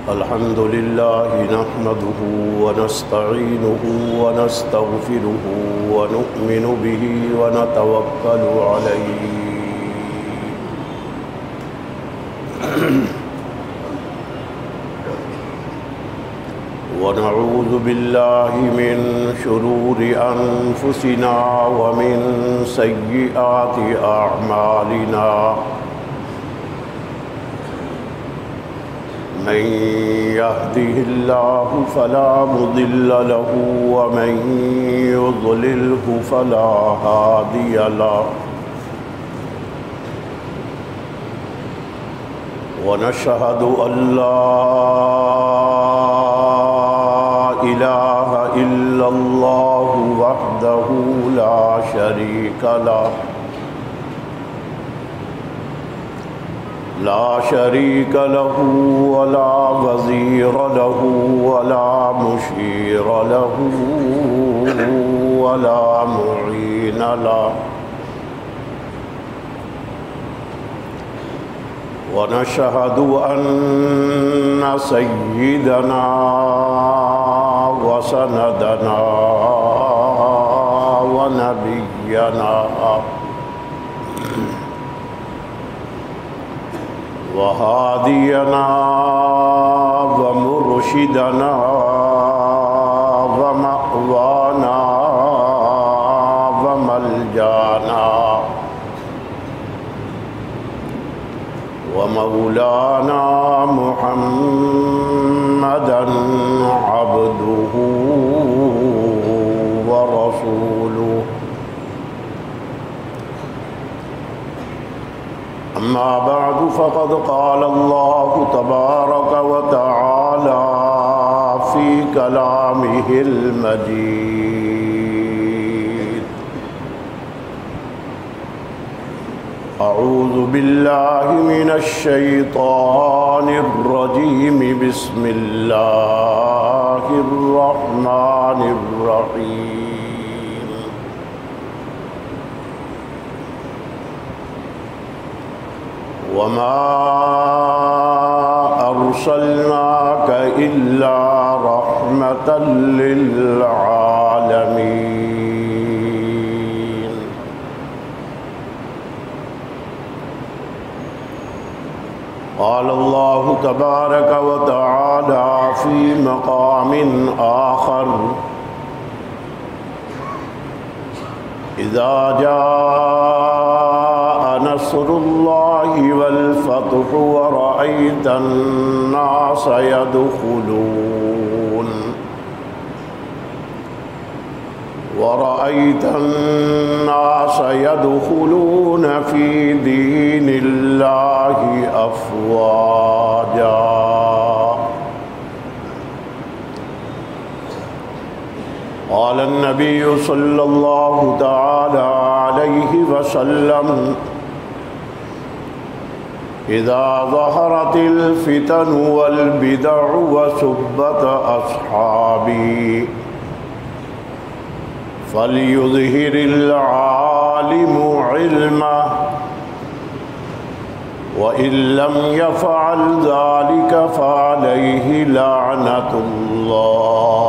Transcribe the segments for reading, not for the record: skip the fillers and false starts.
الحمد لله نحمده ونستعينه ونستغفره ونؤمن به ونتوكل عليه ونعوذ بالله من شرور أنفسنا ومن سيئات أعمالنا من يهده الله فلا مضل له ومن يضلله فلا هادي له ونشهد أن لا إله إلا الله وحده لا شريك له ولا وزير له ولا مشير له ولا معين له ونشهد أن سيدنا وسندنا ونبينا وهادينا ومرشدنا ومأوانا وملجانا ومولانا محمدا عبده ورسوله أما بعد فقد قال الله تبارك وتعالى في كلامه المجيد أعوذ بالله من الشيطان الرجيم بسم الله الرحمن الرحيم وما أرسلناك إلا رحمة للعالمين قال الله تبارك وتعالى في مقام آخر إذا جاء نصر الله والفتح ورأيت الناس يدخلون في دين الله أفواجا قال النبي صلى الله تعالى عليه وسلم إذا ظهرت الفتن والبدع وسبت أصحابي فليظهر العالم علمه وإن لم يفعل ذلك فعليه لعنة الله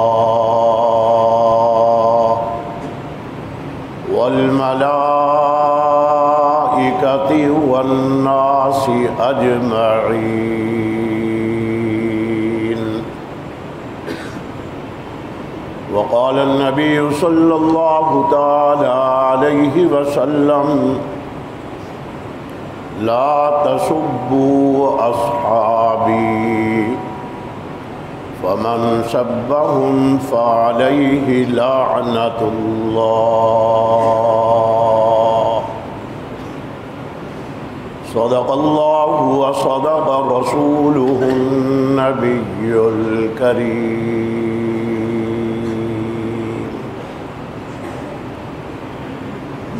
والملائكة والناس أجمعين وقال النبي صلى الله تعالى عليه وسلم لا تسبوا أصحابي فمن سبهم فعليه لعنة الله صدق الله وصدق رسوله النبي الكريم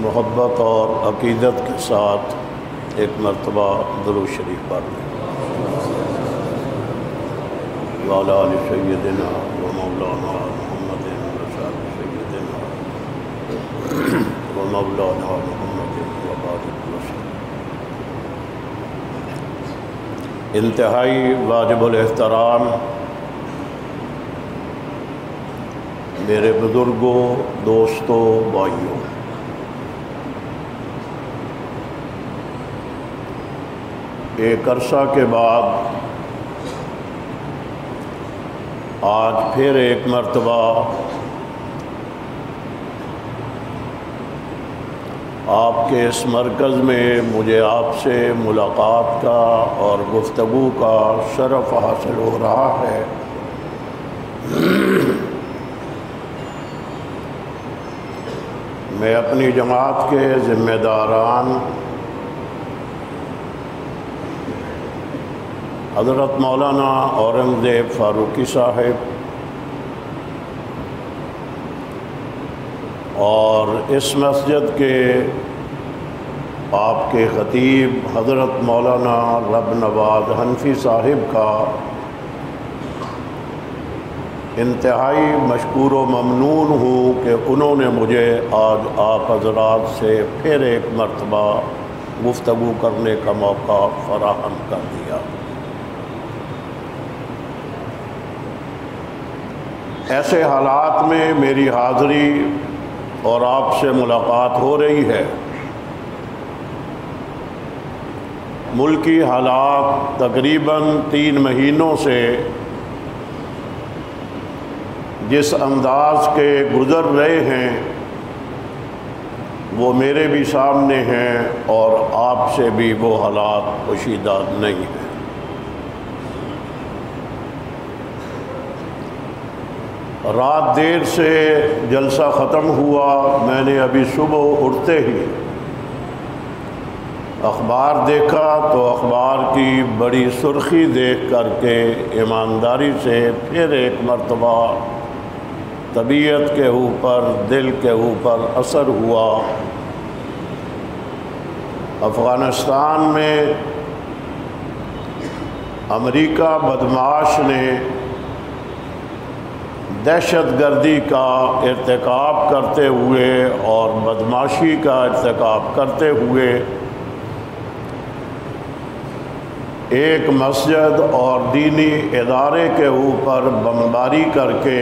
محبت اور عقیدت کے ساتھ ایک مرتبہ درود شریف پڑھ لیں وعلی آل سیدنا و مولانا محمد وصحبہ سیدنا و مولانا محمد وبارک وسلم انتہائی واجب الاحترام میرے بزرگوں، دوستوں، بھائیوں، ایک عرصہ کے بعد آج پھر ایک مرتبہ آپ کے اس مرکز میں مجھے آپ سے ملاقات کا اور گفتگو کا شرف حاصل ہو رہا ہے۔ میں اپنی جماعت کے ذمہ داران حضرت مولانا اورنگزیب فاروقی صاحب اور اس مسجد کے آپ کے خطیب حضرت مولانا رب نواز حنفی صاحب کا انتہائی مشکور و ممنون ہوں کہ انہوں نے مجھے آج آپ حضرات سے پھر ایک مرتبہ گفتگو کرنے کا موقع فراہم کر دیا۔ ایسے حالات میں میری حاضری اور آپ سے ملاقات ہو رہی ہے۔ ملکی حالات تقریباً 3 مہینوں سے جس انداز کے گزر رہے ہیں وہ میرے بھی سامنے ہیں اور آپ سے بھی وہ حالات پوشیدہ نہیں ہیں۔ رات دیر سے جلسہ ختم ہوا، میں نے ابھی صبح اٹھتے ہی اخبار دیکھا تو اخبار کی بڑی سرخی دیکھ کر کے ایمانداری سے پھر ایک مرتبہ طبیعت کے اوپر، دل کے اوپر اثر ہوا۔ افغانستان میں امریکہ بدمعاش نے دہشت گردی کا ارتکاب کرتے ہوئے اور بدمعاشی کا ارتکاب کرتے ہوئے ایک مسجد اور دینی ادارے کے اوپر بمباری کر کے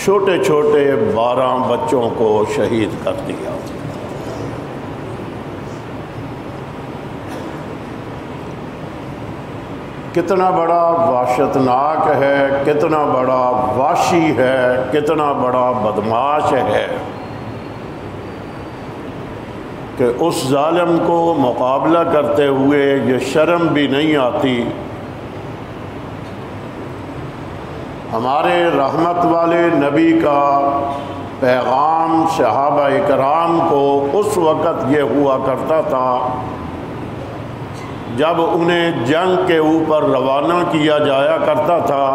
چھوٹے چھوٹے 12 بچوں کو شہید کر دیا۔ کتنا بڑا وحشتناک ہے، کتنا بڑا وحشی ہے، کتنا بڑا بدمعاش ہے کہ اس ظالم کو مقابلہ کرتے ہوئے یہ شرم بھی نہیں آتی۔ ہمارے رحمت والے نبی کا پیغام صحابہ کرام کو اس وقت یہ ہوا کرتا تھا جب انہیں جنگ کے اوپر روانہ کیا جایا کرتا تھا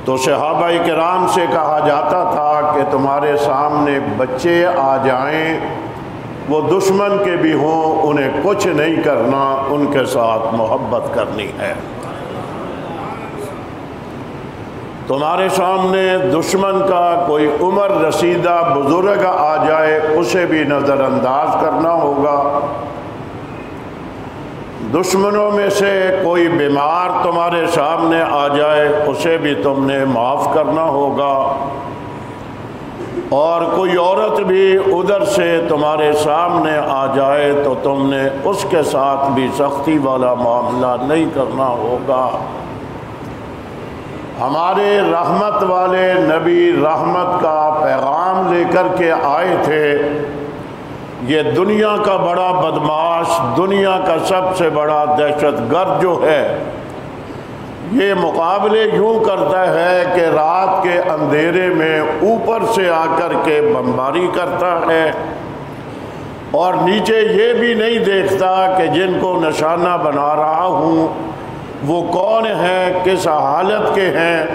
تو صحابہ کرام سے کہا جاتا تھا کہ تمہارے سامنے بچے آ جائیں، وہ دشمن کے بھی ہوں، انہیں کچھ نہیں کرنا، ان کے ساتھ محبت کرنی ہے۔ تمہارے سامنے دشمن کا کوئی عمر رسیدہ بزرگ آ جائے اسے بھی نظر انداز کرنا ہوگا۔ دشمنوں میں سے کوئی بیمار تمہارے سامنے آ جائے اسے بھی تم نے معاف کرنا ہوگا، اور کوئی عورت بھی ادھر سے تمہارے سامنے آ جائے تو تم نے اس کے ساتھ بھی سختی والا معاملہ نہیں کرنا ہوگا۔ ہمارے رحمت والے نبی رحمت کا پیغام لے کر کے آئے تھے۔ یہ دنیا کا بڑا بدمعاش، دنیا کا سب سے بڑا دہشت گرد جو ہے، یہ مقابلے یوں کرتا ہے کہ رات کے اندھیرے میں اوپر سے آ کر کے بمباری کرتا ہے اور نیچے یہ بھی نہیں دیکھتا کہ جن کو نشانہ بنا رہا ہوں وہ کون ہیں، کس حالت کے ہیں،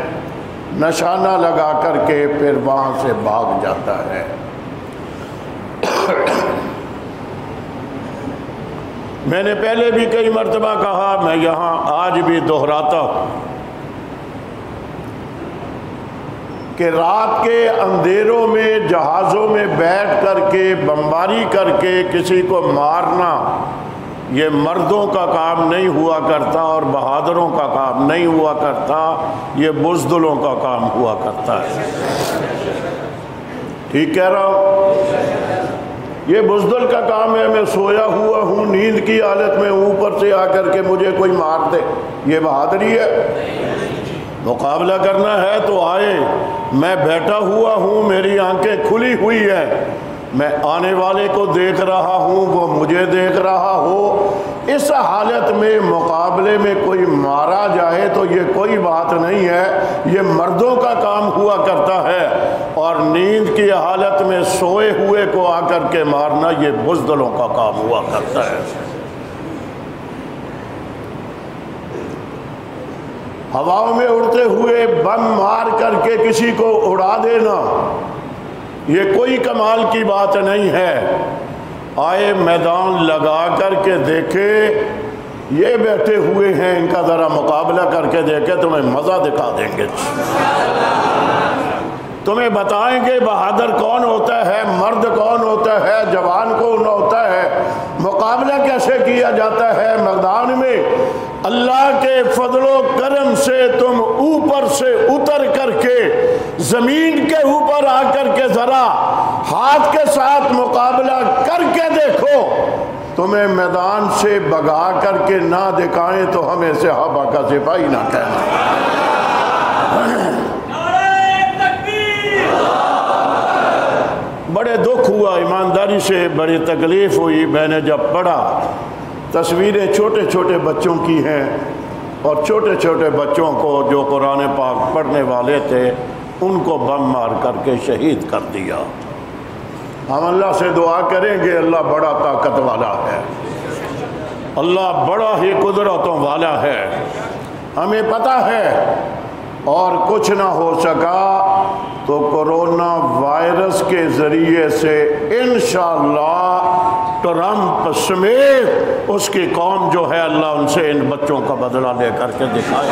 نشانہ لگا کر کے پھر وہاں سے بھاگ جاتا ہے۔ میں نے پہلے بھی کئی مرتبہ کہا، میں یہاں آج بھی دہراتا ہوں کہ رات کے اندھیروں میں جہازوں میں بیٹھ کر کے بمباری کر کے کسی کو مارنا یہ مردوں کا کام نہیں ہوا کرتا اور بہادروں کا کام نہیں ہوا کرتا، یہ بزدلوں کا کام ہوا کرتا ہے۔ ٹھیک کہہ رہا ہوں؟ یہ بزدل کا کام ہے، میں سویا ہوا ہوں نیند کی حالت میں، اوپر سے آ کر کے مجھے کوئی مار دے، یہ بہادری ہے؟ مقابلہ کرنا ہے تو آئے، میں بیٹھا ہوا ہوں، میری آنکھیں کھلی ہوئی ہیں، میں آنے والے کو دیکھ رہا ہوں، وہ مجھے دیکھ رہا ہو، اس حالت میں مقابلے میں کوئی مارا جائے تو یہ کوئی بات نہیں ہے، یہ مردوں کا کام ہوا کرتا ہے، اور نیند کی حالت میں سوئے ہوئے کو آ کر کے مارنا یہ بزدلوں کا کام ہوا کرتا ہے۔ ہواؤں میں اڑتے ہوئے بم مار کر کے کسی کو اڑا دینا یہ کوئی کمال کی بات نہیں ہے۔ آئے میدان لگا کر کے دیکھے، یہ بیٹھے ہوئے ہیں، ان کا ذرا مقابلہ کر کے دیکھے، تمہیں مزہ دکھا دیں گے، تمہیں بتائیں گے بہادر کون ہوتا ہے، مرد کون ہوتا ہے، جوان کون ہوتا ہے، مقابلہ کیسے کیا جاتا ہے میدان میں۔ اللہ کے فضل و کرم سے تم اوپر سے اتر کر کے زمین کے اوپر آ کر کے ذرا ہاتھ کے ساتھ مقابلہ کر کے دیکھو، تمہیں میدان سے بگا کر کے نہ دکھائیں تو ہمیں صحابہ کا سپاہی نہ کہنا۔ بڑے دکھ ہوا، ایمانداری سے بڑی تکلیف ہوئی، میں نے جب پڑھا تصویریں چھوٹے چھوٹے بچوں کی ہیں، اور چھوٹے چھوٹے بچوں کو جو قرآن پاک پڑھنے والے تھے ان کو بم مار کر کے شہید کر دیا۔ ہم اللہ سے دعا کریں گے، اللہ بڑا طاقت والا ہے، اللہ بڑا ہی قدرتوں والا ہے، ہمیں پتہ ہے، اور کچھ نہ ہو سکا تو کرونا وائرس کے ذریعے سے انشاءاللہ ٹرمپ سمیت اس کی قوم جو ہے اللہ ان سے ان بچوں کا بدلہ لے کر کے دکھائے۔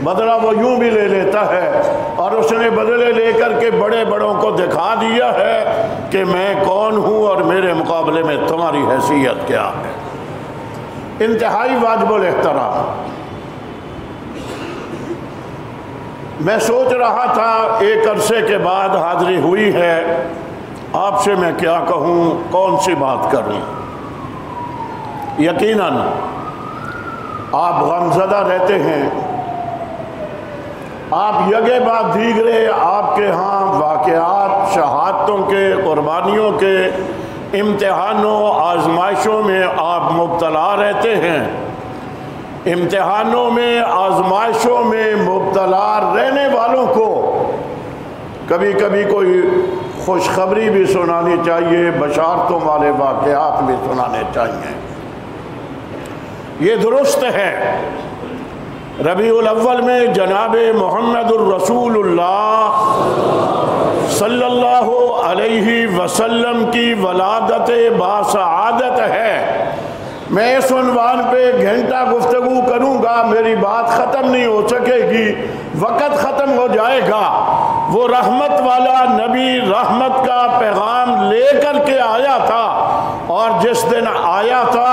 بدلہ وہ یوں بھی لے لیتا ہے، اور اس نے بدلے لے کر کے بڑے بڑوں کو دکھا دیا ہے کہ میں کون ہوں اور میرے مقابلے میں تمہاری حیثیت کیا ہے۔ انتہائی واجب الاحترام۔ میں سوچ رہا تھا ایک عرصے کے بعد حاضری ہوئی ہے، آپ سے میں کیا کہوں، کون سی بات کروں۔ یقیناً آپ غمزدہ رہتے ہیں، آپ یگے بعد دیگرے آپ کے ہاں واقعات، شہادتوں کے، قربانیوں کے، امتحانوں، آزمائشوں میں آپ مبتلا رہتے ہیں۔ امتحانوں میں، آزمائشوں میں مبتلا رہنے والوں کو کبھی کبھی کوئی خوشخبری بھی سنانی چاہیے، بشارتوں والے واقعات بھی سنانے چاہیے۔ یہ درست ہے، ربیع الاول میں جناب محمد الرسول اللہ صلی اللہ علیہ وسلم کی ولادت باسعادت ہے۔ میں اس عنوان پہ گھنٹہ گفتگو کروں گا، میری بات ختم نہیں ہو سکے گی، وقت ختم ہو جائے گا۔ وہ رحمت والا نبی رحمت کا پیغام لے کر کے آیا تھا، اور جس دن آیا تھا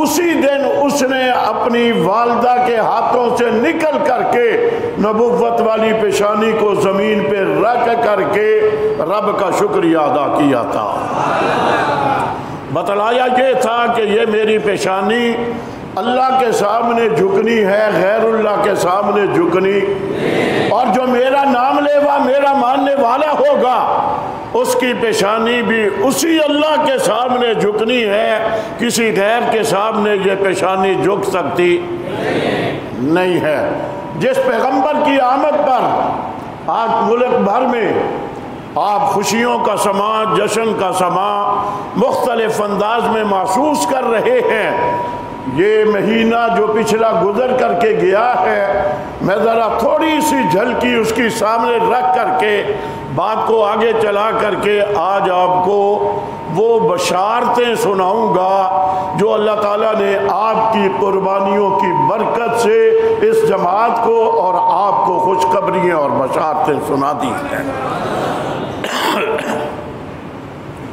اسی دن اس نے اپنی والدہ کے ہاتھوں سے نکل کر کے نبوت والی پیشانی کو زمین پہ رکھ کر کے رب کا شکریہ ادا کیا تھا۔ بتلایا یہ تھا کہ یہ میری پیشانی اللہ کے سامنے جھکنی ہے، غیر اللہ کے سامنے جھکنی، اور جو میرا نام لیوا، میرا ماننے والا ہوگا، اس کی پیشانی بھی اسی اللہ کے سامنے جھکنی ہے، کسی غیر کے سامنے یہ پیشانی جھک سکتی نہیں ہے۔ جس پیغمبر کی آمد پر آج ملک بھر میں آپ خوشیوں کا سما، جشن کا سما مختلف انداز میں محسوس کر رہے ہیں، یہ مہینہ جو پچھلا گزر کر کے گیا ہے، میں ذرا تھوڑی سی جھلکی اس کی سامنے رکھ کر کے بات کو آگے چلا کر کے آج آپ کو وہ بشارتیں سناؤں گا جو اللہ تعالیٰ نے آپ کی قربانیوں کی برکت سے اس جماعت کو اور آپ کو خوشخبریاں اور بشارتیں سنا دی ہیں۔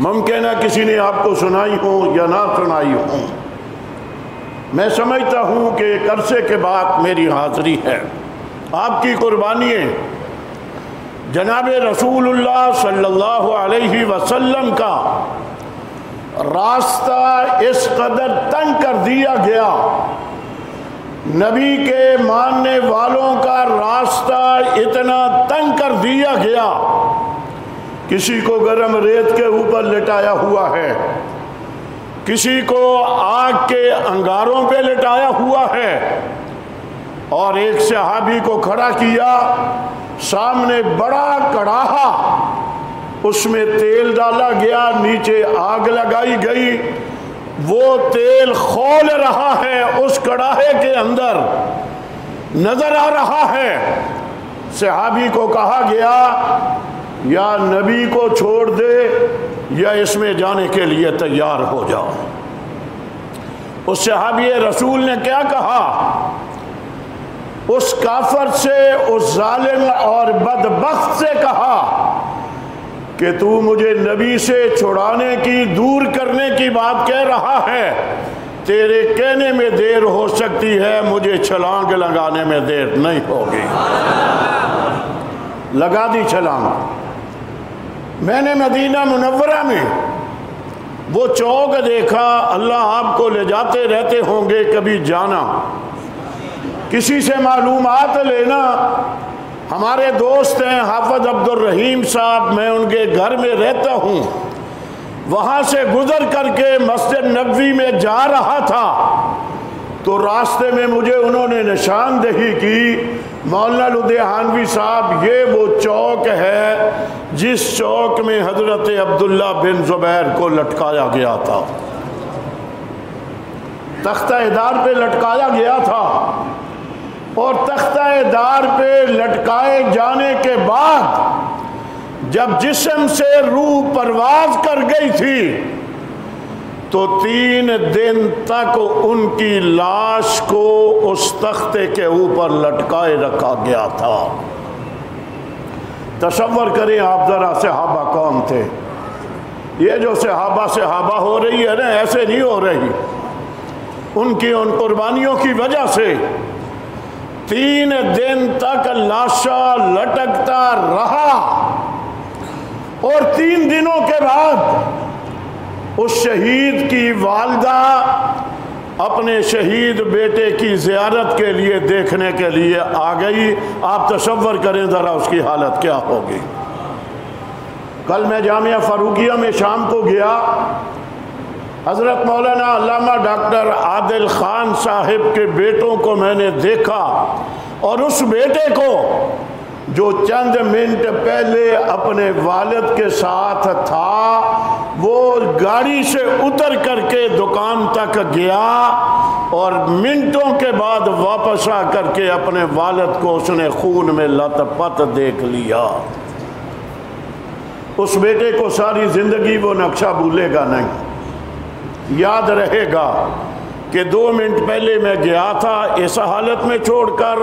ممکن ہے کسی نے آپ کو سنائی ہو یا نہ سنائی ہو۔ میں سمجھتا ہوں کہ ایک عرصے کے بعد میری حاضری ہے، آپ کی قربانی ہے۔ جناب رسول اللہ صلی اللہ علیہ وسلم کا راستہ اس قدر تنگ کر دیا گیا، نبی کے ماننے والوں کا راستہ اتنا تنگ کر دیا گیا، کسی کو گرم ریت کے اوپر لٹایا ہوا ہے، کسی کو آگ کے انگاروں پہ لٹایا ہوا ہے، اور ایک صحابی کو کھڑا کیا، سامنے بڑا کڑاہا، اس میں تیل ڈالا گیا، نیچے آگ لگائی گئی، وہ تیل کھول رہا ہے، اس کڑاہے کے اندر نظر آ رہا ہے۔ صحابی کو کہا گیا یا نبی کو چھوڑ دے یا اس میں جانے کے لیے تیار ہو جاؤ۔ اس صحابی رسول نے کیا کہا؟ اس کافر سے، اس ظالم اور بدبخت سے کہا کہ تو مجھے نبی سے چھڑانے کی، دور کرنے کی بات کہہ رہا ہے، تیرے کہنے میں دیر ہو سکتی ہے، مجھے چھلانگ لگانے میں دیر نہیں ہوگی۔ لگا دی چھلانگ۔ میں نے مدینہ منورہ میں وہ چوک دیکھا، اللہ آپ کو لے جاتے رہتے ہوں گے، کبھی جانا، کسی سے معلومات لینا۔ ہمارے دوست ہیں حافظ عبد الرحیم صاحب، میں ان کے گھر میں رہتا ہوں، وہاں سے گزر کر کے مسجد نبوی میں جا رہا تھا تو راستے میں مجھے انہوں نے نشاندہی کی، مولانا لدھیانوی صاحب یہ وہ چوک ہے جس چوک میں حضرت عبداللہ بن زبیر کو لٹکایا گیا تھا، تختہ دار پہ لٹکایا گیا تھا، اور تختہ دار پہ لٹکائے جانے کے بعد جب جسم سے روح پرواز کر گئی تھی تو 3 دن تک ان کی لاش کو اس تختے کے اوپر لٹکائے رکھا گیا تھا۔ تصور کریں آپ ذرا صحابہ کون تھے۔ یہ جو صحابہ ہو رہی ہے نا، ایسے نہیں ہو رہی، ان کی ان قربانیوں کی وجہ سے 3 دن تک لاشا لٹکتا رہا، اور 3 دنوں کے بعد اس شہید کی والدہ اپنے شہید بیٹے کی زیارت کے لیے دیکھنے کے لیے آ گئی۔ آپ تصور کریں ذرا اس کی حالت کیا ہوگی۔ کل میں جامعہ فاروقیہ میں شام کو گیا، حضرت مولانا علامہ ڈاکٹر عادل خان صاحب کے بیٹوں کو میں نے دیکھا، اور اس بیٹے کو جو چند منٹ پہلے اپنے والد کے ساتھ تھا، وہ گاڑی سے اتر کر کے دکان تک گیا اور منٹوں کے بعد واپس آ کر کے اپنے والد کو اس نے خون میں لت پت دیکھ لیا۔ اس بیٹے کو ساری زندگی وہ نقشہ بھولے گا نہیں، یاد رہے گا کہ 2 منٹ پہلے میں گیا تھا اس حالت میں چھوڑ کر،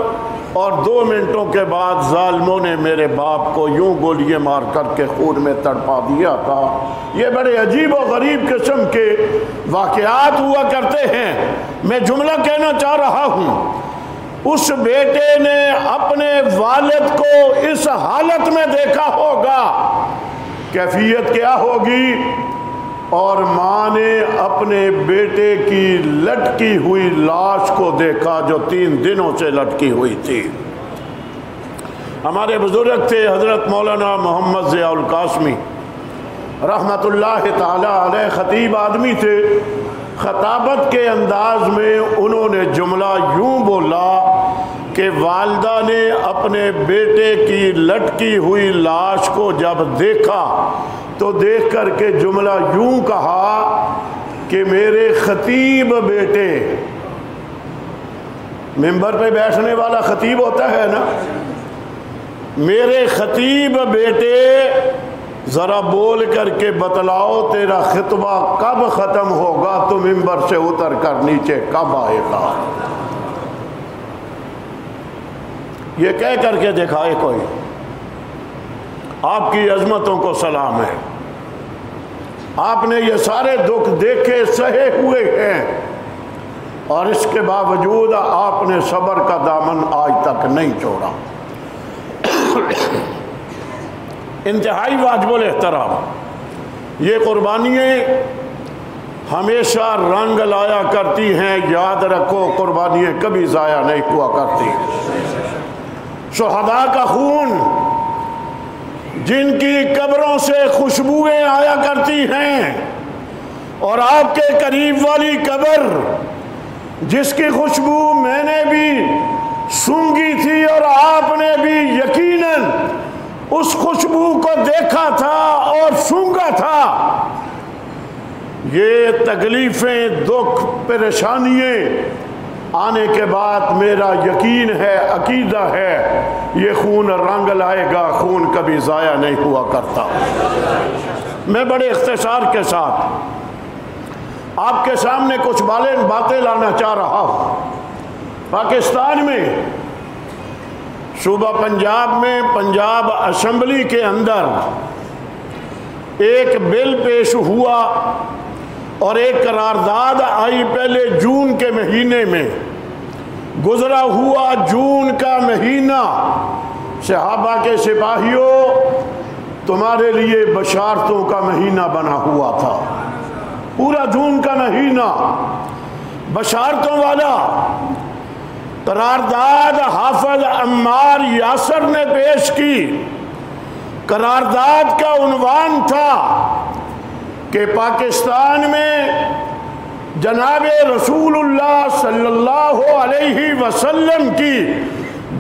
اور 2 منٹوں کے بعد ظالموں نے میرے باپ کو یوں گولیاں مار کر کے خون میں تڑپا دیا تھا۔ یہ بڑے عجیب و غریب قسم کے واقعات ہوا کرتے ہیں۔ میں جملہ کہنا چاہ رہا ہوں، اس بیٹے نے اپنے والد کو اس حالت میں دیکھا ہوگا، کیفیت کیا ہوگی؟ اور ماں نے اپنے بیٹے کی لٹکی ہوئی لاش کو دیکھا جو 3 دنوں سے لٹکی ہوئی تھی۔ ہمارے بزرگ تھے حضرت مولانا محمد ضیاء القاسمی رحمت اللہ تعالی علیہ، خطیب آدمی تھے۔ خطابت کے انداز میں انہوں نے جملہ یوں بولا کہ والدہ نے اپنے بیٹے کی لٹکی ہوئی لاش کو جب دیکھا تو دیکھ کر کے جملہ یوں کہا کہ میرے خطیب بیٹے، ممبر پہ بیٹھنے والا خطیب ہوتا ہے نا، میرے خطیب بیٹے ذرا بول کر کے بتلاؤ تیرا خطبہ کب ختم ہوگا، تو ممبر سے اتر کر نیچے کب آئے گا۔ یہ کہہ کر کے دکھائے کوئی۔ آپ کی عظمتوں کو سلام ہے۔ آپ نے یہ سارے دکھ دیکھے سہے ہوئے ہیں، اور اس کے باوجود آپ نے صبر کا دامن آج تک نہیں چھوڑا۔ انتہائی واجب الاحترام یہ قربانیاں ہمیشہ رنگ لایا کرتی ہیں، یاد رکھو قربانیاں کبھی ضائع نہیں ہوا کرتی۔ شہداء کا خون جن کی قبروں سے خوشبوئیں آیا کرتی ہیں، اور آپ کے قریب والی قبر جس کی خوشبو میں نے بھی سونگھی تھی اور آپ نے بھی یقیناً اس خوشبو کو دیکھا تھا اور سونگھا تھا، یہ تکلیفیں، دکھ، پریشانیاں آنے کے بعد میرا یقین ہے، عقیدہ ہے، یہ خون رنگ لائے گا، خون کبھی ضائع نہیں ہوا کرتا۔ میں بڑے اختصار کے ساتھ آپ کے سامنے کچھ باتیں لانا چاہ رہا ہوں۔ پاکستان میں صوبہ پنجاب میں پنجاب اسمبلی کے اندر ایک بل پیش ہوا اور ایک قرارداد آئی پہلے جون کے مہینے میں۔ گزرا ہوا جون کا مہینہ صحابہ کے سپاہیوں تمہارے لیے بشارتوں کا مہینہ بنا ہوا تھا۔ پورا جون کا مہینہ بشارتوں والا قرارداد حافظ عمار یاسر نے پیش کی۔ قرارداد کا عنوان تھا کہ پاکستان میں جناب رسول اللہ صلی اللہ علیہ وسلم کی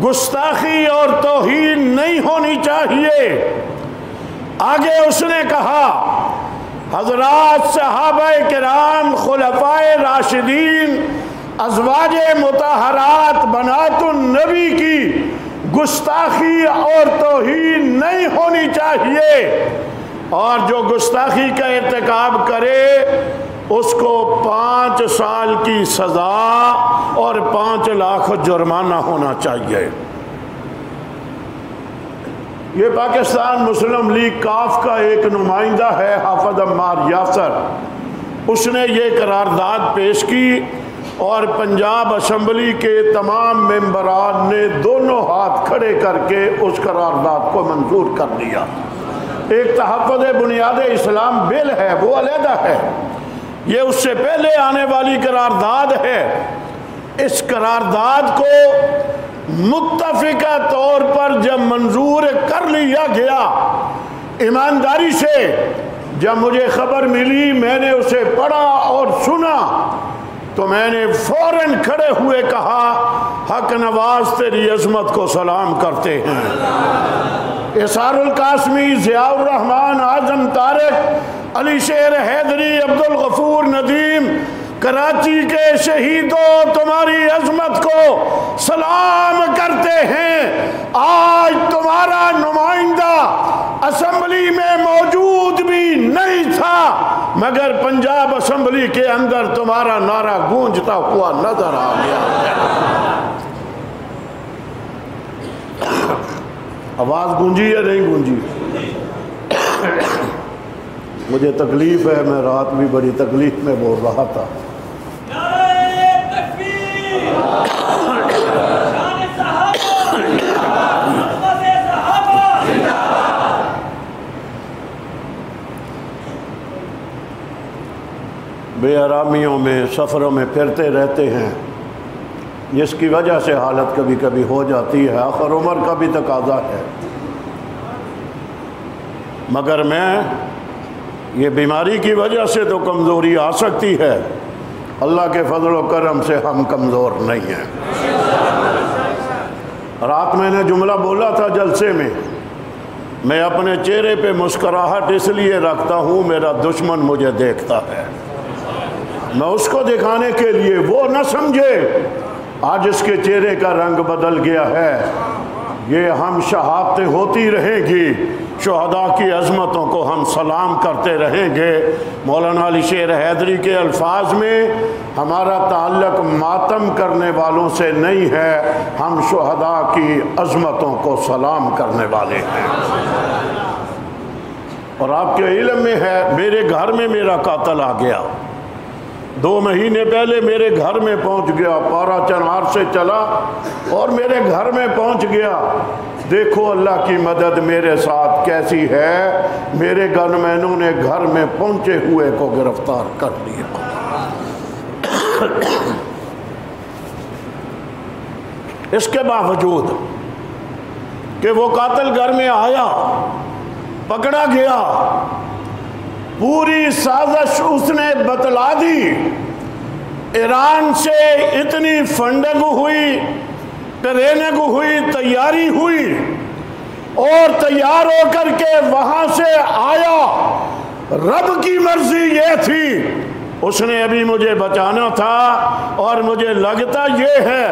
گستاخی اور توہین نہیں ہونی چاہیے۔ آگے اس نے کہا حضرات صحابہ کرام، خلفائے راشدین، ازواج مطہرات، بنات النبی کی گستاخی اور توہین نہیں ہونی چاہیے، اور جو گستاخی کا ارتکاب کرے اس کو 5 سال کی سزا اور 5 لاکھ جرمانہ ہونا چاہیے۔ یہ پاکستان مسلم لیگ کاف کا ایک نمائندہ ہے حافظ عمار یاسر، اس نے یہ قرارداد پیش کی اور پنجاب اسمبلی کے تمام ممبران نے دونوں ہاتھ کھڑے کر کے اس قرارداد کو منظور کر دیا۔ ایک تحفظ بنیاد اسلام بل ہے، وہ علیحدہ ہے، یہ اس سے پہلے آنے والی قرارداد ہے۔ اس قرارداد کو متفقہ طور پر جب منظور کر لیا گیا، ایمانداری سے جب مجھے خبر ملی، میں نے اسے پڑھا اور سنا تو میں نے فوراً کھڑے ہوئے کہا حق نواز تیری عظمت کو سلام کرتے ہیں۔ اسار القاسمی، ضیاء الرحمن، اعظم طارق، علی شیر حیدری، عبدالغفور ندیم، کراچی کے شہیدوں تمہاری عظمت کو سلام کرتے ہیں۔ آج تمہارا نمائندہ اسمبلی میں موجود بھی نہیں تھا، مگر پنجاب اسمبلی کے اندر تمہارا نعرہ گونجتا ہوا نظر آ گیا۔ آواز گونجی یا نہیں گونجی؟ مجھے تکلیف ہے، میں رات بھی بڑی تکلیف میں بول رہا تھا۔ بے آرامیوں میں، سفروں میں پھرتے رہتے ہیں، جس کی وجہ سے حالت کبھی کبھی ہو جاتی ہے، آخر عمر کا بھی تقاضا ہے۔ مگر میں یہ بیماری کی وجہ سے تو کمزوری آ سکتی ہے، اللہ کے فضل و کرم سے ہم کمزور نہیں ہیں۔ رات میں نے جملہ بولا تھا جلسے میں اپنے چہرے پہ مسکراہٹ اس لیے رکھتا ہوں میرا دشمن مجھے دیکھتا ہے، میں اس کو دکھانے کے لیے، وہ نہ سمجھے آج اس کے چہرے کا رنگ بدل گیا ہے۔ یہ ہم شہادتیں ہوتی رہیں گی، شہداء کی عظمتوں کو ہم سلام کرتے رہیں گے۔ مولانا علی شیر حیدری کے الفاظ میں ہمارا تعلق ماتم کرنے والوں سے نہیں ہے، ہم شہداء کی عظمتوں کو سلام کرنے والے ہیں۔ اور آپ کے علم میں ہے میرے گھر میں میرا قاتل آ گیا، 2 مہینے پہلے میرے گھر میں پہنچ گیا، پارا چنار سے چلا اور میرے گھر میں پہنچ گیا۔ دیکھو اللہ کی مدد میرے ساتھ کیسی ہے، میرے گن مینوں نے گھر میں پہنچے ہوئے کو گرفتار کر لیا۔ اس کے باوجود کہ وہ قاتل گھر میں آیا، پکڑا گیا، پوری سازش اس نے بتلا دی، ایران سے اتنی فنڈنگ ہوئی، ٹریننگ ہوئی، تیاری ہوئی، اور تیار ہو کر کے وہاں سے آیا۔ رب کی مرضی یہ تھی، اس نے ابھی مجھے بچانا تھا، اور مجھے لگتا یہ ہے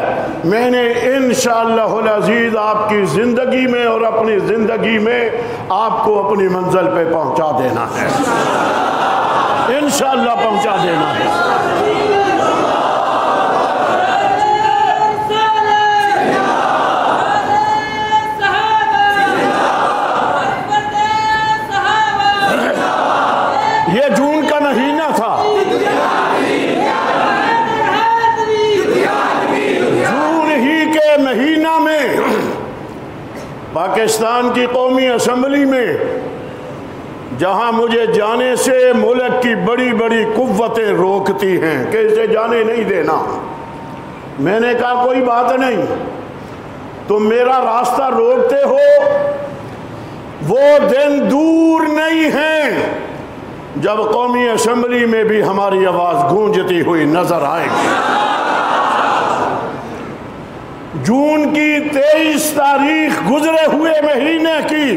میں نے انشاءاللہ العزیز آپ کی زندگی میں اور اپنی زندگی میں آپ کو اپنی منزل پہ پہنچا دینا ہے، انشاءاللہ پہنچا دینا ہے۔ یہ جون کا مہینہ تھا، جون ہی کے مہینہ میں پاکستان کی قومی اسمبلی میں، جہاں مجھے جانے سے ملک کی بڑی بڑی قوتیں روکتی ہیں کہ اسے جانے نہیں دینا، میں نے کہا کوئی بات نہیں، تم میرا راستہ روکتے ہو، وہ دن دور نہیں ہیں جب قومی اسمبلی میں بھی ہماری آواز گونجتی ہوئی نظر آئے گی۔ جون کی 23 تاریخ گزرے ہوئے مہینے کی،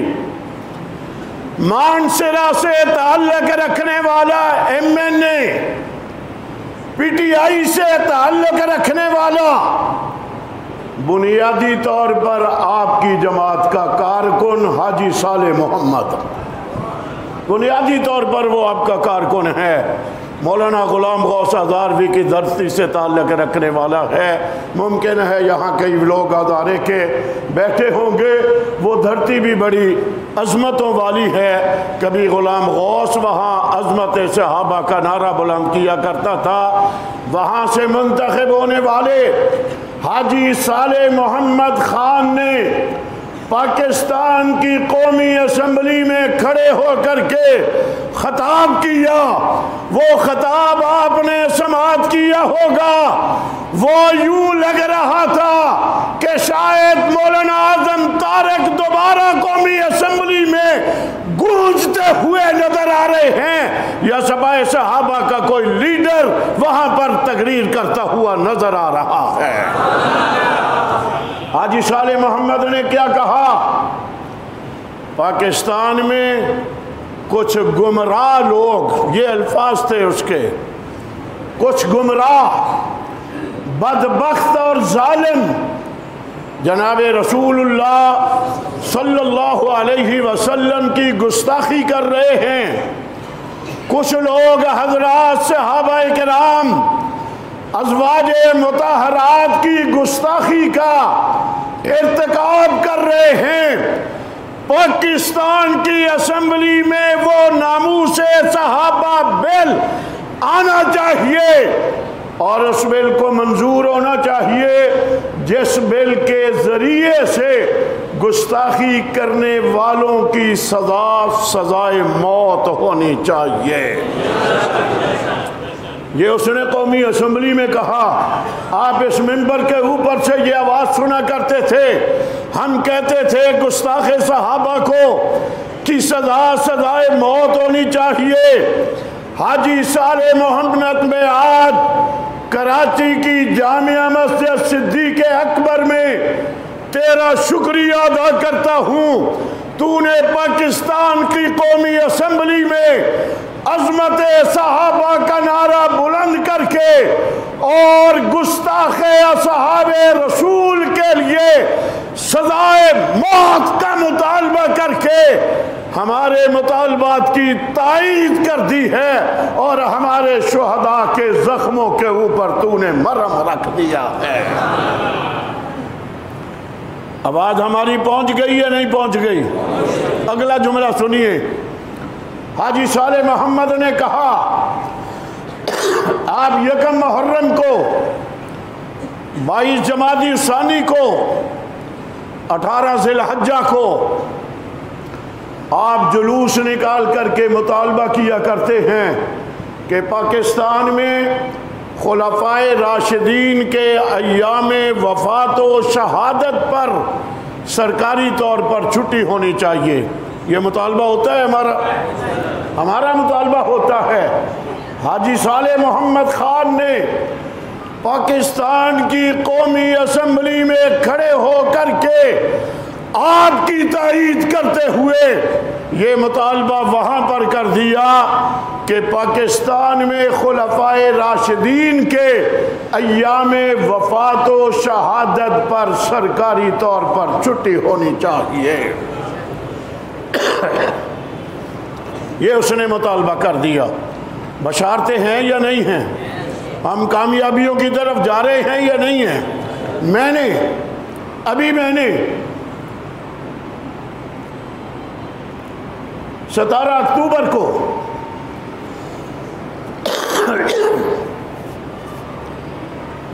مانسرا سے تعلق رکھنے والا ایم این اے، پی ٹی آئی سے تعلق رکھنے والا، بنیادی طور پر آپ کی جماعت کا کارکن حاجی صالح محمد، بنیادی طور پر وہ آپ کا کارکن ہے، مولانا غلام غوث ہزاروی کی دھرتی سے تعلق رکھنے والا ہے۔ ممکن ہے یہاں کئی لوگ ادارے کے بیٹھے ہوں گے، وہ دھرتی بھی بڑی عظمتوں والی ہے۔ کبھی غلام غوث وہاں عظمت صحابہ کا نعرہ بلند کیا کرتا تھا، وہاں سے منتخب ہونے والے حاجی صالح محمد خان نے پاکستان کی قومی اسمبلی میں کھڑے ہو کر کے خطاب کیا۔ وہ خطاب آپ نے سماعت کیا ہوگا، وہ یوں لگ رہا تھا کہ شاید مولانا اعظم طارق دوبارہ قومی اسمبلی میں گونجتے ہوئے نظر آ رہے ہیں، یا سپاہ صحابہ کا کوئی لیڈر وہاں پر تقریر کرتا ہوا نظر آ رہا ہے۔ حاجی صالح محمد نے کیا کہا؟ پاکستان میں کچھ گمراہ لوگ، یہ الفاظ تھے اس کے، کچھ گمراہ، بدبخت اور ظالم جناب رسول اللہ صلی اللہ علیہ وسلم کی گستاخی کر رہے ہیں۔ کچھ لوگ حضرات صحابہ کرام ازواج مطہرات کی گستاخی کا ارتکاب کر رہے ہیں۔ پاکستان کی اسمبلی میں وہ ناموس صحابہ بل آنا چاہیے، اور اس بل کو منظور ہونا چاہیے جس بل کے ذریعے سے گستاخی کرنے والوں کی سزائے موت ہونی چاہیے۔ یہ اس نے قومی اسمبلی میں کہا۔ آپ اس منبر کے اوپر سے یہ آواز سنا کرتے تھے، ہم کہتے تھے گستاخ صحابہ کو کی سزائے موت ہونی چاہیے۔ حاجی صالح محمد میں آج کراچی کی جامعہ مسجد صدیق اکبر میں تیرا شکریہ ادا کرتا ہوں، تو نے پاکستان کی قومی اسمبلی میں عظمت صحابہ کا نعرہ بلند کر کے اور گستاخ اصحاب رسول کے لیے سزائے موت کا مطالبہ کر کے ہمارے مطالبات کی تائید کر دی ہے، اور ہمارے شہداء کے زخموں کے اوپر تو نے مرہم رکھ دیا ہے۔ آواز ہماری پہنچ گئی یا نہیں پہنچ گئی؟ اگلا جملہ سنیے، حاجی صالح محمد نے کہا آپ یکم محرم کو، 22 جمادی ثانی کو، 18 ذی الحجہ کو آپ جلوس نکال کر کے مطالبہ کیا کرتے ہیں کہ پاکستان میں خلفائے راشدین کے ایام وفات و شہادت پر سرکاری طور پر چھٹی ہونی چاہیے۔ یہ مطالبہ ہوتا ہے ہمارا مطالبہ ہوتا ہے۔ حاجی صالح محمد خان نے پاکستان کی قومی اسمبلی میں کھڑے ہو کر کے آپ کی تائید کرتے ہوئے یہ مطالبہ وہاں پر کر دیا کہ پاکستان میں خلفائے راشدین کے ایام وفات و شہادت پر سرکاری طور پر چھٹی ہونی چاہیے۔ یہ اس نے مطالبہ کر دیا۔ بشارتیں ہیں یا نہیں ہیں؟ ہم کامیابیوں کی طرف جا رہے ہیں یا نہیں ہیں؟ میں نے 17 اکتوبر کو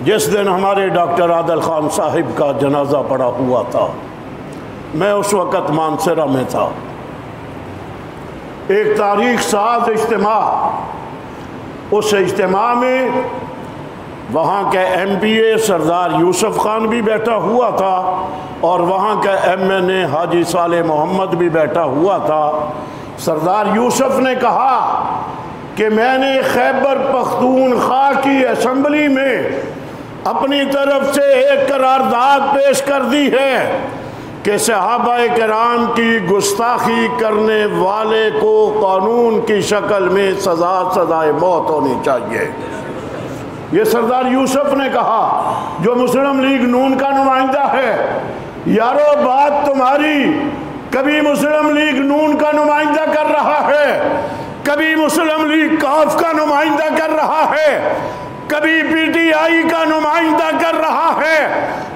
جس دن ہمارے ڈاکٹر عادل خان صاحب کا جنازہ پڑا ہوا تھا، میں اس وقت مانسرہ میں تھا۔ ایک تاریخ ساز اجتماع، اس اجتماع میں وہاں کے ایم پی اے سردار یوسف خان بھی بیٹھا ہوا تھا اور وہاں کا ایم این اے حاجی صالح محمد بھی بیٹھا ہوا تھا۔ سردار یوسف نے کہا کہ میں نے خیبر پختونخوا کی اسمبلی میں اپنی طرف سے ایک قرارداد پیش کر دی ہے کہ صحابہ کرام کی گستاخی کرنے والے کو قانون کی شکل میں سزائے موت ہونی چاہیے۔ یہ سردار یوسف نے کہا، جو مسلم لیگ نون کا نمائندہ ہے۔ یارو بات تمہاری کبھی مسلم لیگ نون کا نمائندہ کر رہا ہے، کبھی مسلم لیگ کاف کا نمائندہ کر رہا ہے، کبھی پی ٹی آئی کا نمائندہ کر رہا ہے۔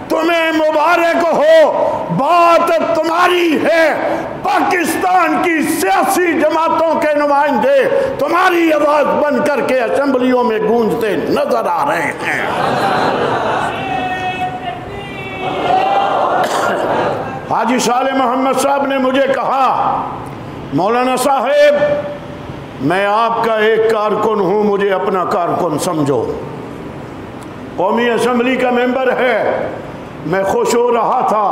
تمہیں مبارک ہو، بات تمہاری ہے۔ پاکستان کی سیاسی جماعتوں کے نمائندے تمہاری آواز بن کر کے اسمبلیوں میں گونجتے نظر آ رہے ہیں۔ حاجی صالح محمد صاحب نے مجھے کہا، مولانا صاحب میں آپ کا ایک کارکن ہوں، مجھے اپنا کارکن سمجھو۔ قومی اسمبلی کا ممبر ہے، میں خوش ہو رہا تھا۔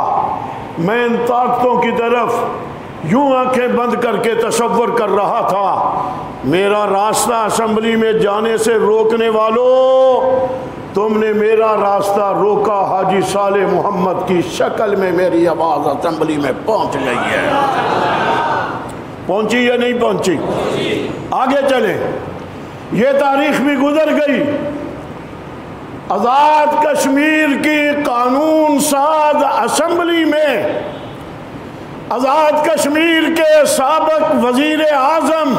میں ان طاقتوں کی طرف یوں آنکھیں بند کر کے تصور کر رہا تھا، میرا راستہ اسمبلی میں جانے سے روکنے والوں، تم نے میرا راستہ روکا۔ حاجی صالح محمد کی شکل میں میری آواز اسمبلی میں پہنچ گئی ہے۔ پہنچی یا نہیں پہنچی؟ آگے چلیں، یہ تاریخ بھی گزر گئی۔ آزاد کشمیر کی قانون ساز اسمبلی میں آزاد کشمیر کے سابق وزیر اعظم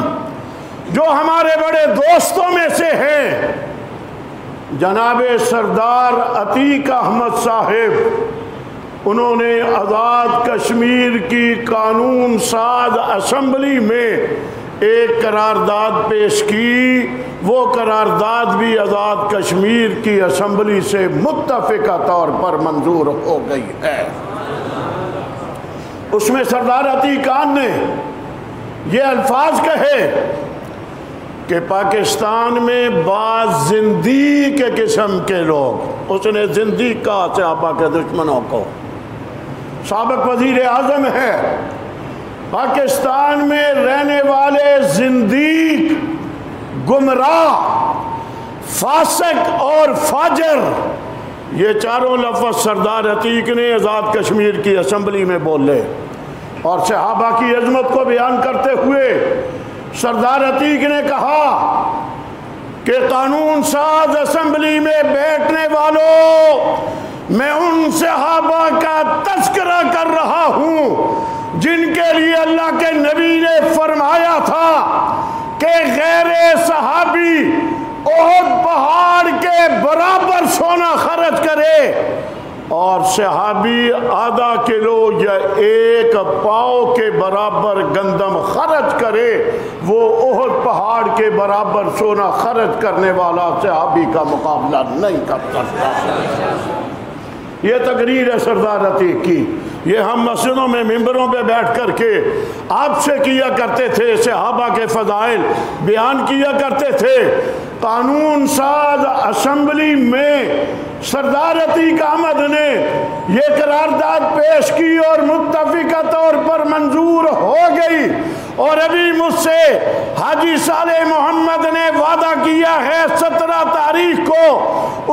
جو ہمارے بڑے دوستوں میں سے ہیں، جناب سردار عتیق احمد صاحب، انہوں نے آزاد کشمیر کی قانون ساز اسمبلی میں ایک قرارداد پیش کی۔ وہ قرارداد بھی آزاد کشمیر کی اسمبلی سے متفقہ طور پر منظور ہو گئی ہے۔ اس میں سردار عتیق خان نے یہ الفاظ کہے کہ پاکستان میں بعض زندیق قسم کے لوگ، اس نے زندیق کہا صحابہ کے دشمنوں کو، سابق وزیر اعظم ہے، پاکستان میں رہنے والے زندیق، گمراہ، فاسق اور فاجر، یہ چاروں لفظ سردار عتیق نے آزاد کشمیر کی اسمبلی میں بولے۔ اور صحابہ کی عظمت کو بیان کرتے ہوئے سردار عتیق نے کہا کہ قانون ساز اسمبلی میں بیٹھنے والوں، میں ان صحابہ کا تذکرہ کر رہا ہوں جن کے لیے اللہ کے نبی نے فرمایا تھا کہ غیر صحابی احد پہاڑ کے برابر سونا خرچ کرے، اور صحابی آدھا کلو یا 1 پاؤ کے برابر گندم خرچ کرے، وہ احد پہاڑ کے برابر سونا خرچ کرنے والا صحابی کا مقابلہ نہیں کر سکتا۔ یہ تقریر ہے سردار عتیق کی، یہ ہم مسجدوں میں ممبروں پہ بیٹھ کر کے آپ سے کیا کرتے تھے، صحابہ کے فضائل بیان کیا کرتے تھے۔ قانون ساز اسمبلی میں سردار عتیق احمد نے یہ قرارداد پیش کی اور متفقہ طور پر منظور ہو گئی، اور ابھی مجھ سے حاجی صالح محمد نے وعدہ کیا ہے 17 تاریخ کو،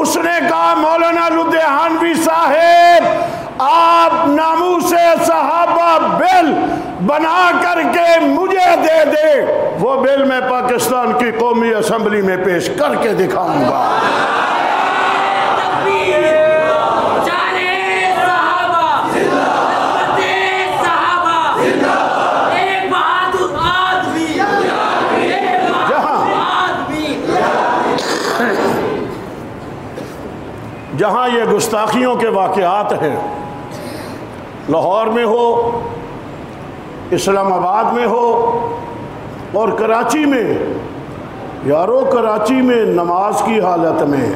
اس نے کہا مولانا لدھیانوی صاحب آپ ناموس صحابہ بل بنا کر کے مجھے دے دے، وہ بل میں پاکستان کی قومی اسمبلی میں پیش کر کے دکھاؤں گا۔ جہاں یہ گستاخیوں کے واقعات ہیں، لاہور میں ہو، اسلام آباد میں ہو اور کراچی میں، یارو کراچی میں نماز کی حالت میں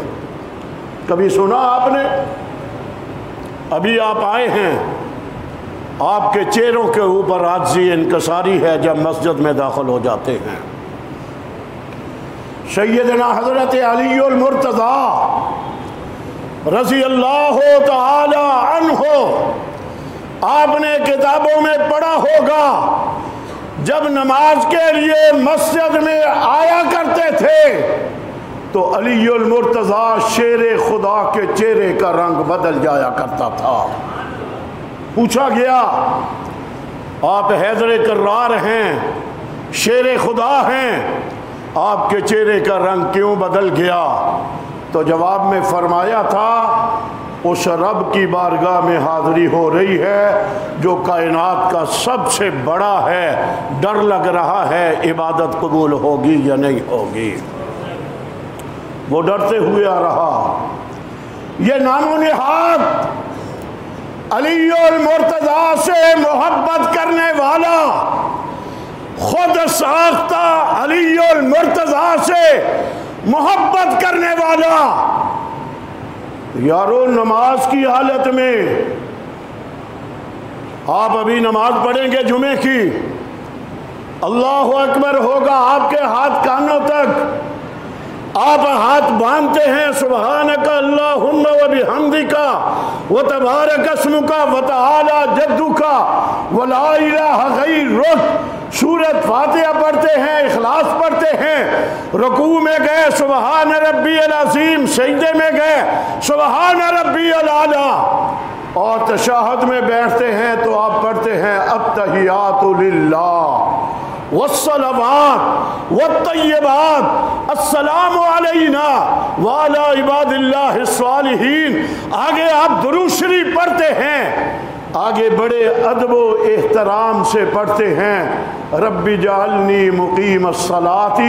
کبھی سنا آپ نے؟ ابھی آپ آئے ہیں، آپ کے چہروں کے اوپر عاجزی انکساری ہے جب مسجد میں داخل ہو جاتے ہیں۔ سیدنا حضرت علی المرتضیٰ رضی اللہ تعالی عنہ، آپ نے کتابوں میں پڑھا ہوگا، جب نماز کے لیے مسجد میں آیا کرتے تھے تو علی المرتضیٰ شیر خدا کے چہرے کا رنگ بدل جایا کرتا تھا۔ پوچھا گیا آپ حیدر کرار ہیں، شیر خدا ہیں، آپ کے چہرے کا رنگ کیوں بدل گیا؟ تو جواب میں فرمایا تھا اس رب کی بارگاہ میں حاضری ہو رہی ہے جو کائنات کا سب سے بڑا ہے، ڈر لگ رہا ہے عبادت قبول ہوگی یا نہیں ہوگی۔ وہ ڈرتے ہوئے آ رہا۔ یہ نام و نہاد علی المرتضیٰ سے محبت کرنے والا، خود ساختہ علی المرتضیٰ سے محبت کرنے والا، یارو نماز کی حالت میں، آپ ابھی نماز پڑھیں گے جمعے کی، اللہ اکبر ہوگا آپ کے ہاتھ کانوں تک، آپ ہاتھ باندھتے ہیں سبحانک اللہم و بحمدک و تبارک اسمک و تعالی جدک و لا الہ غیرک، سورۃ فاتحہ پڑھتے ہیں، اخلاص پڑھتے ہیں، رکوع میں گئے سبحان ربی العظیم، سجدے میں گئے سبحان ربی الاعلی، اور تشہد میں بیٹھتے ہیں تو آپ پڑھتے ہیں التحیات للہ والصلوات والطیبات السلام علینا وعلی عباد اللہ الصالحین۔ آگے آپ درود شریف پڑھتے ہیں، آگے بڑے ادب و احترام سے پڑھتے ہیں رب جعلنی مقیم الصلاۃ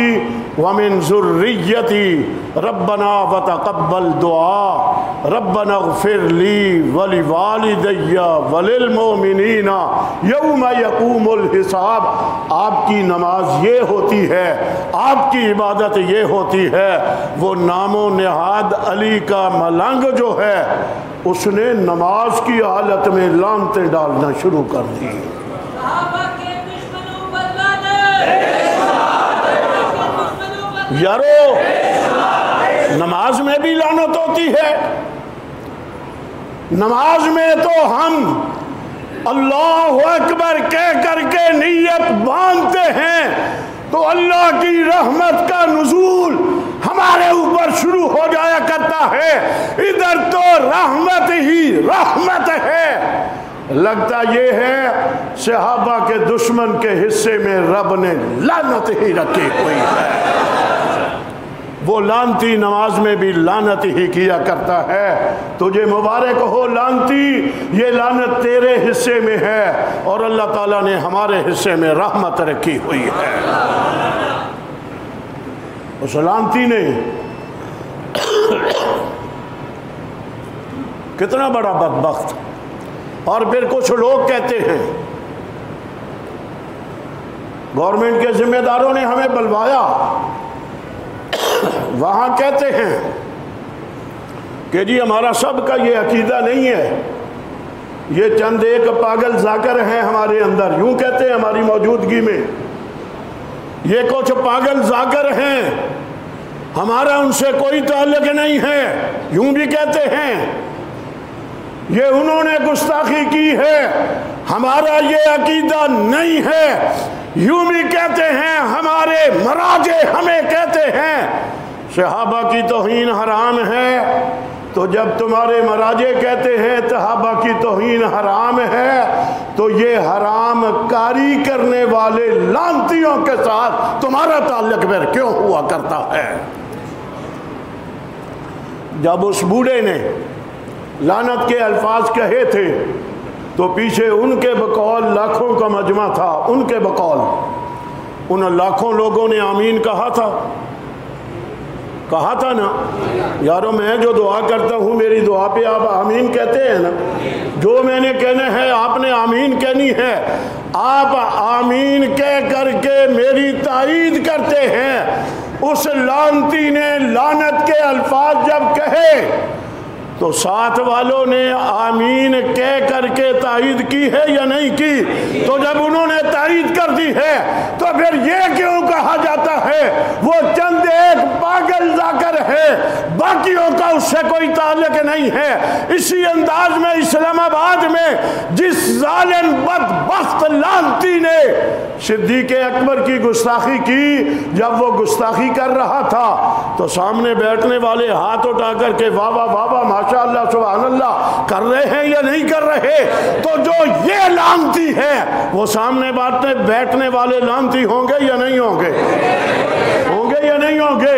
ومن ذریتی ربنا وتقبل دعا ربنا اغفر لی ولوالدی وللمؤمنین یوم یقوم الحساب۔ آپ کی نماز یہ ہوتی ہے، آپ کی عبادت یہ ہوتی ہے۔ وہ نام و نہاد علی کا ملنگ جو ہے، اس نے نماز کی حالت میں لعنتیں ڈالنا شروع کر دی۔ یارو نماز میں بھی لعنت ہوتی ہے، نماز میں تو ہم اللہ اکبر کہہ کر کے نیت باندھتے ہیں تو اللہ کی رحمت کا نزول ہمارے اوپر شروع ہو جایا کرتا ہے، ادھر تو رحمت ہی رحمت ہے۔ لگتا یہ ہے صحابہ کے دشمن کے حصے میں رب نے لعنت ہی رکھی ہوئی ہے، وہ لعنتی نماز میں بھی لعنت ہی کیا کرتا ہے۔ تجھے مبارک ہو لعنتی، یہ لعنت تیرے حصے میں ہے اور اللہ تعالیٰ نے ہمارے حصے میں رحمت رکھی ہوئی ہے۔ اس لعنتی نے کتنا بڑا بدبخت۔ اور پھر کچھ لوگ کہتے ہیں گورنمنٹ کے ذمہ داروں نے ہمیں بلوایا، وہاں کہتے ہیں کہ جی ہمارا سب کا یہ عقیدہ نہیں ہے، یہ چند ایک پاگل ذاکر ہیں ہمارے اندر، یوں کہتے ہیں ہماری موجودگی میں، یہ کچھ پاگل ذاکر ہیں، ہمارا ان سے کوئی تعلق نہیں ہے، یوں بھی کہتے ہیں، یہ انہوں نے گستاخی کی ہے، ہمارا یہ عقیدہ نہیں ہے، یوں بھی کہتے ہیں، ہمارے مراجع ہمیں کہتے ہیں صحابہ کی توہین حرام ہے۔ تو جب تمہارے مراجع کہتے ہیں صحابہ کی توہین حرام ہے، تو یہ حرام کاری کرنے والے لعنتیوں کے ساتھ تمہارا تعلق پھر کیوں ہوا کرتا ہے؟ جب اس بوڑھے نے لعنت کے الفاظ کہے تھے تو پیچھے ان کے بقول لاکھوں کا مجمع تھا، ان کے بقول ان لاکھوں لوگوں نے آمین کہا تھا نا۔ یارو میں جو دعا کرتا ہوں میری دعا پہ آپ آمین کہتے ہیں نا، جو میں نے کہنا ہے آپ نے آمین کہنی ہے، آپ آمین کہہ کر کے میری تائید کرتے ہیں۔ اس لعنتی نے لعنت کے الفاظ جب کہے تو ساتھ والوں نے آمین کہہ کر کے تائید کی ہے یا نہیں کی؟ تو جب انہوں نے تائید کر دی ہے تو پھر یہ کیوں کہا جاتا ہے وہ چند ایک پاگل ذاکر ہے، باقیوں کا اس سے کوئی تعلق نہیں ہے؟ اسی انداز میں اسلام آباد میں جس ظالم بدبخت لعنتی نے صدیق اکبر کی گستاخی کی، جب وہ گستاخی کر رہا تھا تو سامنے بیٹھنے والے ہاتھ اٹھا کر کے واہ واہ واہ واہ ماشاءاللہ سبحان اللہ کر رہے ہیں یا نہیں کر رہے؟ تو جو یہ لعنتی ہے وہ سامنے بیٹھنے والے لعنتی ہوں گے یا نہیں ہوں گے؟ ہوں گے یا نہیں ہوں گے؟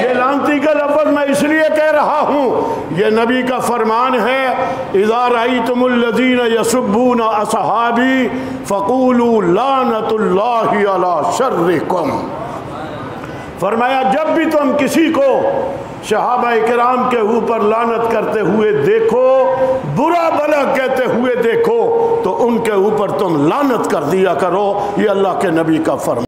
یہ لعنتی کا لفظ میں اس لیے کہہ رہا ہوں، یہ نبی کا فرمان ہے اذا رأیتم الذین یسبون اصحابی فقولوا لعنت اللہ علی شرکم۔ فرمایا جب بھی تم کسی کو صحابہ کرام کے اوپر لعنت کرتے ہوئے دیکھو، برا بھلا کہتے ہوئے دیکھو، تو ان کے اوپر تم لعنت کر دیا کرو۔ یہ اللہ کے نبی کا فرمان۔